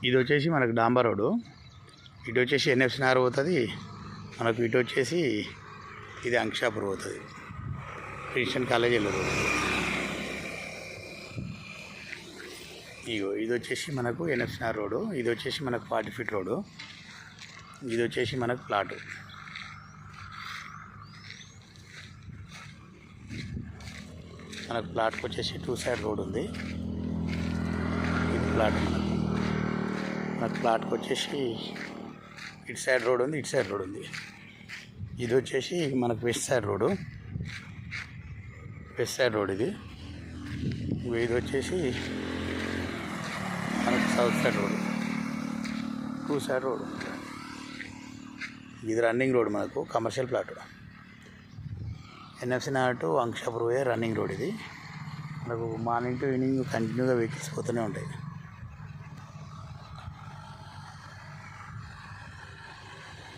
ఇది వచ్చేసి మనకు డాంబర్ రోడ్డు, ఇటు వచ్చేసి ఎన్ఎఫ్సి నగర్ పోతుంది మనకు, ఇటు వచ్చేసి ఇది అంక్షాపూర్ పోతుంది, క్రిస్టియన్ కాలేజ్ వెళ్ళదు. ఇగో ఇది వచ్చేసి మనకు ఎన్ఎఫ్సి నగర్ రోడ్డు, ఇది వచ్చేసి మనకు 40 ఫీట్ రోడ్డు, ఇది వచ్చేసి మనకు ప్లాటు. మనకు ప్లాట్కి వచ్చేసి 2 సైడ్ రోడ్ ఉంది. ఇది ప్లాట్ మనకు ప్లాట్కి వచ్చేసి ఇటు సైడ్ రోడ్ ఉంది, ఇటు సైడ్ రోడ్ ఉంది. ఇది వచ్చేసి మనకు వెస్ట్ సైడ్ రోడ్ ఇది. ఇది వచ్చేసి మనకు south side road, 2 side road. ఇది రన్నింగ్ రోడ్ మనకు, commercial plot. NFC Nagar to Ankshapur పోయే రన్నింగ్ రోడ్ ఇది. మనకు మార్నింగ్ టు ఈవినింగ్ కంటిన్యూగా వెహికల్స్ పోతూనే ఉంటాయి.